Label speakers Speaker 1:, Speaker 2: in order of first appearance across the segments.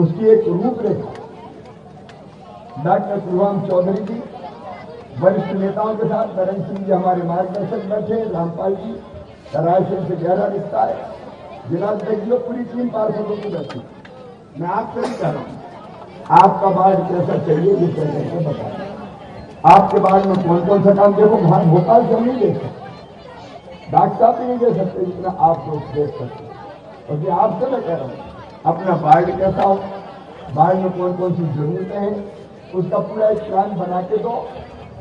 Speaker 1: उसकी एक रूपरेखा डॉक्टर कुलवाम चौधरी जी, वरिष्ठ नेताओं के साथ नरेंद्र सिंह जी हमारे मार्गदर्शक बैठे, रामपाल जी रायसेन से गहरा रिश्ता है, जिलाध्यक्ष पूरी टीम पार्षदों की बैठी। मैं आपसे नहीं कह रहा हूं आपका वार्ड कैसा चाहिए ये कह करके बताएं। आपके वार्ड में कौन कौन सा काम, देखो भोपाल से हम नहीं देख सकते, डॉक्टर साहब भी नहीं दे सकते जितना आप लोग देख सकते। और ये आपसे मैं कह रहा हूं अपना वार्ड कैसा हो, वार्ड में कौन कौन सी जरूरतें हैं, उसका पूरा एक प्लान बना के दो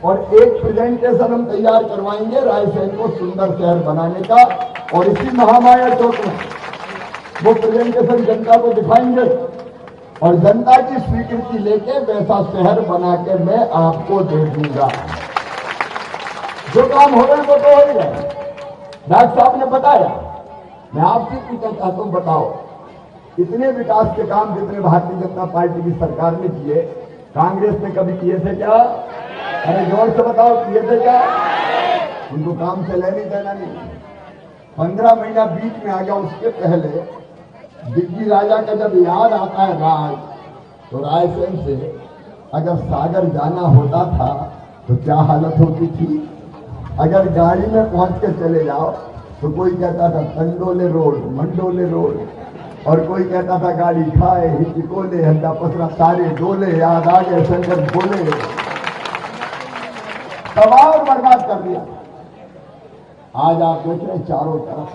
Speaker 1: और एक प्रेजेंटेशन हम तैयार करवाएंगे रायसेन को सुंदर शहर बनाने का। और इसी महामाया चौक में वो प्रेजेंटेशन जनता को दिखाएंगे और जनता की स्वीकृति लेके वैसा शहर बना के मैं आपको दे दूंगा। जो काम हो रहे हैं वो तो हो ही रहे। डॉक्टर साहब ने बताया, मैं आपसे पूछना चाहता हूं, बताओ इतने विकास के काम जितने भारतीय जनता पार्टी की सरकार ने किए, कांग्रेस ने कभी किए थे क्या? अरे जोर से बताओ, किए थे क्या? उनको काम से लेने देना नहीं। 15 महीना बीच में आ गया, उसके पहले दिग्गी राजा का जब याद आता है राज, तो रायसेन से अगर सागर जाना होता था तो क्या हालत होती थी। अगर गाड़ी में पहुंच के चले जाओ तो कोई कहता था टंडोले रोड, मंडोले रोड, और कोई कहता था गाड़ी खाए हिचकोले हड्डा पसरा सारे डोले, याद आ गए शंकर बोले, तबाह और बर्बाद कर दिया। आज आप देख रहे हैं चारों तरफ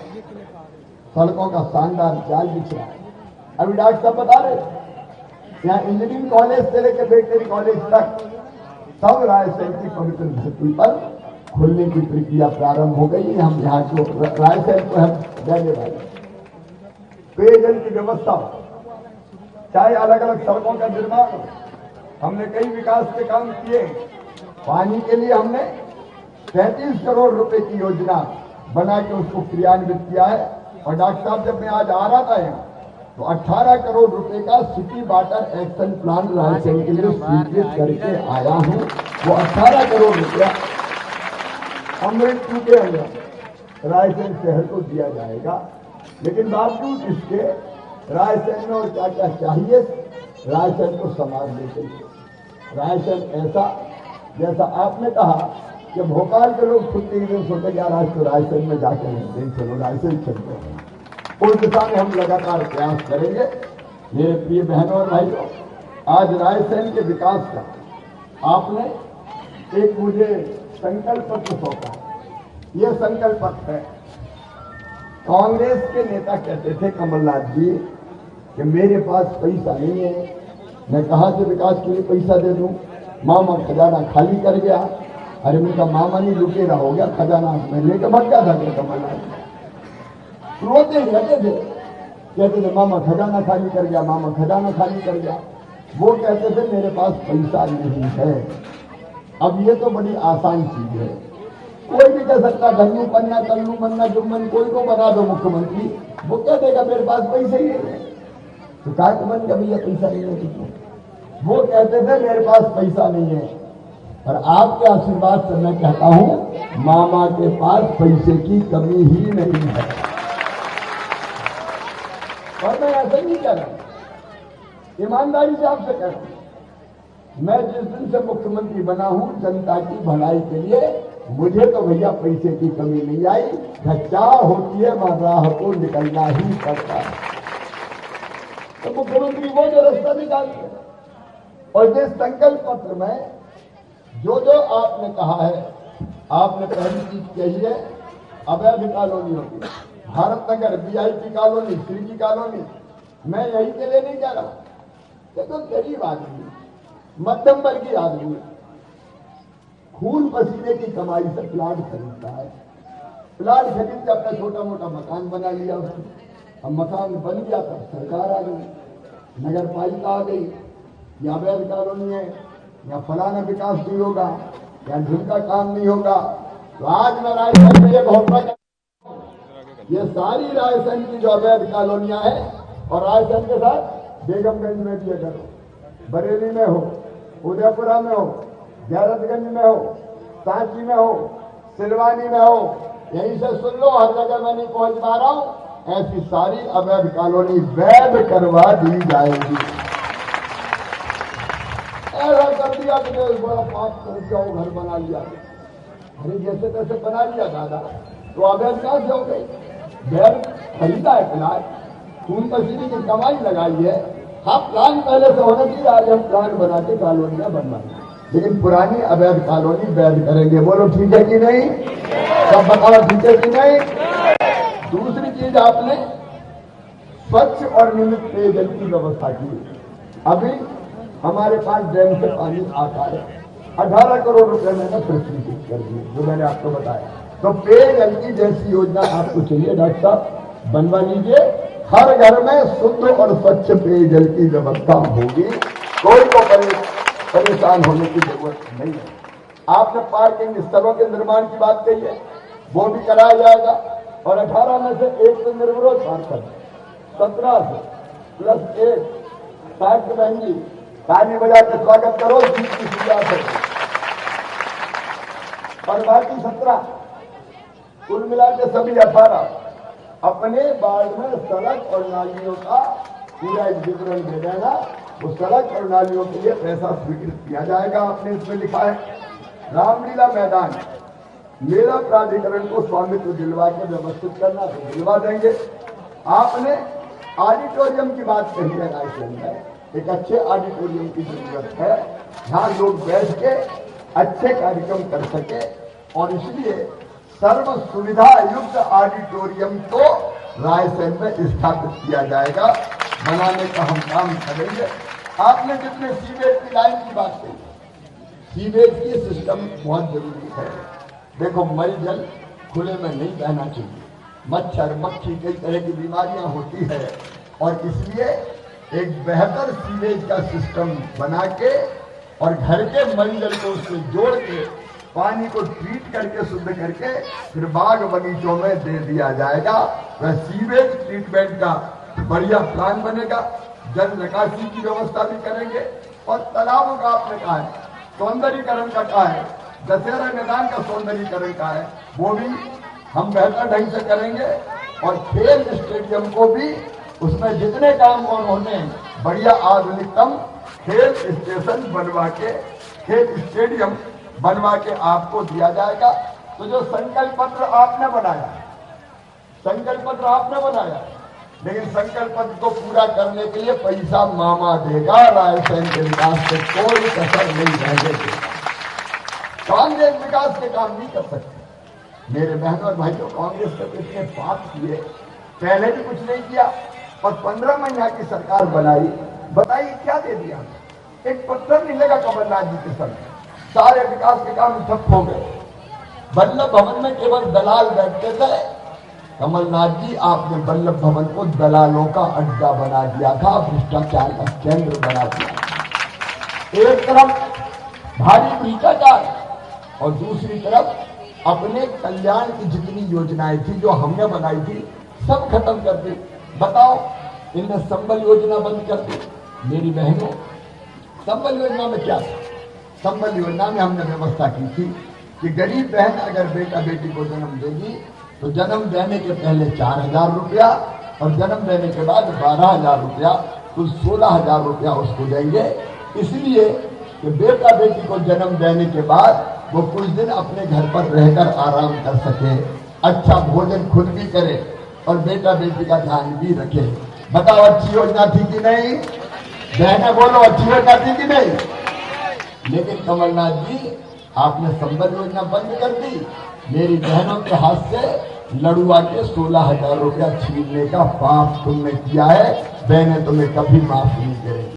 Speaker 1: सड़कों का शानदार जाल बिछ रहा है। अभी डॉक्टर साहब बता रहे यहाँ इंजीनियरिंग कॉलेज से लेकर वेटनरी कॉलेज तक सब रायसेन की पवित्र धरती पर खुलने की प्रक्रिया प्रारंभ हो गई। हम यहाँ को रायसेन को हम देने वाले पेयजल की व्यवस्था, चाहे अलग अलग सड़कों का निर्माण, हमने कई विकास के काम किए। पानी के लिए हमने 33 करोड़ रुपए की योजना बना के उसको क्रियान्वित किया है। और डॉक्टर साहब जब मैं आज आ रहा था यहाँ तो 18 करोड़ रुपए का city water action plan Raisen के लिए स्वीकृत करके आया हूँ। वो 18 करोड़ रुपया अमृत के अंदर रायसेन शहर को दिया जाएगा। लेकिन बावजूद इसके रायसेन में और क्या क्या चाहिए, रायसेन को संभालने के लिए रायसेन ऐसा, जैसा आपने कहा कि भोपाल के लोग छुट्टी के दिन सोचे यार आज तो रायसेन में जाके नहीं, चलो रायसेन चलते हैं। उस दिशा में हम लगातार प्रयास करेंगे। मेरे प्रिय बहनों और भाइयों, आज रायसेन के विकास का आपने एक मुझे संकल्प पत्र सौंपा। यह संकल्प पत्र है, कांग्रेस के नेता कहते थे कमलनाथ जी कि मेरे पास पैसा नहीं है, मैं कहां से विकास के लिए पैसा दे दूं, मामा खजाना खाली कर गया। अरे उनका मामा नहीं लुटेरा हो गया, खजाना में लेकर भग गया था कमलनाथ। रोते रहते थे, कहते थे मामा खजाना खाली कर गया, मामा खजाना खाली कर गया। वो कहते थे मेरे पास पैसा नहीं है। अब ये तो बड़ी आसान चीज है, कोई भी कह सकता धन्नू पन्ना तल्लू मन्ना जुम्मन कोई को बना दो मुख्यमंत्री, वो क्या देगा मेरे पास पैसे ही नहीं है। तो क्या मन का भैया पैसा नहीं है कितना? वो कहते थे मेरे पास पैसा नहीं है। और आपके आशीर्वाद से मैं कहता हूं मामा के पास पैसे की कमी ही नहीं है। और मैं ऐसा नहीं कह रहा, ईमानदारी से आपसे कह रहा हूं, मैं जिस दिन से मुख्यमंत्री बना हूं जनता की भलाई के लिए मुझे तो भैया पैसे की कमी नहीं आई। घच्चा होती है मगर राह को निकलना ही पड़ता है। तो मुख्यमंत्री वो जो रास्ता निकालते हैं। और जिस संकल्प पत्र में जो जो आपने कहा है, आपने पहली चीज कही है अवैध कॉलोनी होगी, Bharat Nagar, VIP colony, Shriji colony. मैं यही के लिए नहीं कह रहा, देखो गरीब आदमी, मध्यम वर्गीय आदमी खून पसीने की कमाई से प्लाट खरीदता है, प्लाट खरीद के अपना छोटा मोटा मकान बना लिया उसने। अब मकान बन गया तब सरकार आ गई, नगर पालिका आ गई, या अवैध कॉलोनी है, या फलाना विकास नहीं होगा, या ढंग काम नहीं होगा। तो आज मैं रायसेन में ये घोषणा कर, ये सारी रायसेन की जो अवैध कॉलोनियां हैं, और रायसेन के साथ बेगमगंज में भी अगर हो, बरेली में हो, उदयपुरा में हो, गैरतगंज में हो, सांची में हो, सिलवानी में हो, यहीं से सुन लो, हर जगह मैं नहीं पहुंच पा रहा हूं, ऐसी सारी अवैध कॉलोनी वैध करवा दी जाएगी। कर दिया कि बड़ा पाप कर जाओ, घर बना लिया। अरे जैसे तैसे बना लिया दादा, तो अवैध कहां से हो गई? घर खरीदा है, प्लाट खून पसीने की कमाई लगाई है। हाँ, प्लान पहले से होना चाहिए। आज हम प्लान बना के कॉलोनियां बनवाएंगे, लेकिन पुरानी अवैध कॉलोनी वैध करेंगे। बोलो ठीक है कि नहीं? सब बताओ ठीक है कि नहीं? दूसरी चीज, आपने स्वच्छ और नियमित पेयजल की व्यवस्था की। अभी हमारे पास डैम से पानी आता है, 18 करोड़ रुपए मैंने प्रस्वीकृत कर दिए, जो मैंने आपको बताया। तो पेयजल की जैसी योजना आपको चाहिए डॉक्टर साहब, बनवा लीजिए। हर घर में शुद्ध और स्वच्छ पेयजल की व्यवस्था होगी, कोई को परेशान होने की जरूरत नहीं है। आपने पार्किंग स्थलों के निर्माण की बात कही है, वो भी कराया जाएगा। और 18 में से एक तो निर्विरोध पार्षद, 17 से प्लस 1 60 की बहन जी, ताली बजा के स्वागत करो, जीत की शुरुआत है। और बाकी 17, कुल मिला के सभी 18 अपने वार्ड में सड़क और नालियों का पूरा एक विवरण दे देना। वो सड़क और नालियों के लिए पैसा स्वीकृत किया जाएगा। आपने इसमें लिखा है रामलीला मैदान मेला प्राधिकरण को स्वामित्व दिलवा के व्यवस्थित करना, तो दिलवा देंगे। आपने ऑडिटोरियम की बात कही है रायसेन में, एक अच्छे ऑडिटोरियम की जरूरत है, जहां लोग बैठ के अच्छे कार्यक्रम कर सके। और इसलिए सर्व सुविधा युक्त ऑडिटोरियम को रायसेन में स्थापित किया जाएगा, बनाने का हम काम करेंगे। आपने जितने सीवेज की लाइन की बात कही, सीवेज की सिस्टम बहुत जरूरी है। देखो, मल जल खुले में नहीं बहना चाहिए, मच्छर मक्खी कई तरह की बीमारियां होती है, और इसलिए एक बेहतर सीवेज का सिस्टम बना के और घर के मल जल को उससे जोड़ के पानी को ट्रीट करके शुद्ध करके फिर बाग बगीचों में दे दिया जाएगा। वह सीवेज ट्रीटमेंट का बढ़िया प्लान बनेगा। जल निकासी की व्यवस्था भी करेंगे। और तालाबों का आपने कहा है, सौंदर्यीकरण का कहा है, दशहरा मैदान का सौंदर्यीकरण का है, वो भी हम बेहतर ढंग से करेंगे। और खेल स्टेडियम को भी, उसमें जितने काम उन्होंने बढ़िया आधुनिकतम खेल स्टेशन बनवा के, खेल स्टेडियम बनवा के आपको दिया जाएगा। तो जो संकल्प पत्र आपने बनाया, संकल्प पत्र आपने बनाया, लेकिन संकल्प पत्र को पूरा करने के लिए पैसा मामा देगा। रायसेन के विकास से कोई कसर नहीं रहेगी। कांग्रेस विकास के काम नहीं कर सकती। मेरे बहनों और भाइयों, कांग्रेस के तो इतने पाप किए, पहले भी कुछ नहीं किया, और 15 महीना की सरकार बनाई, बताइए क्या दे दिया? एक पत्थर नहीं लगा कमलनाथ जी के समय, सारे विकास के काम ठप हो गए। वल्लभ भवन में केवल दलाल बैठते थे। कमलनाथ जी, आपने वल्लभ भवन को दलालों का अड्डा बना दिया था, भ्रष्टाचार का केंद्र बना दिया। एक तरफ भारी भ्रष्टाचार और दूसरी तरफ अपने कल्याण की जितनी योजनाएं थी जो हमने बनाई थी, सब खत्म कर दी। बताओ, इनने संबल योजना बंद कर दी। मेरी बहनों, संबल योजना में क्या था? संबल योजना में हमने व्यवस्था की थी कि गरीब बहन अगर बेटा बेटी को जन्म देगी तो जन्म देने के पहले 4,000 रुपया और जन्म देने के बाद 12,000 रुपया, कुल 16,000 रुपया उसको देंगे। इसलिए कि बेटा बेटी को जन्म देने के बाद वो कुछ दिन अपने घर पर रहकर आराम कर सके, अच्छा भोजन खुद भी करे और बेटा बेटी का ध्यान भी रखे। बताओ, अच्छी योजना थी कि नहीं? बहने बोलो, अच्छी योजना थी कि नहीं? लेकिन कमलनाथ जी, आपने संबल योजना बंद कर दी। मेरी बहनों के हाथ से लड़ुआ के 16,000 रुपया छीनने का पाप तुमने किया है। बहनें तुम्हें कभी माफ नहीं करेंगी।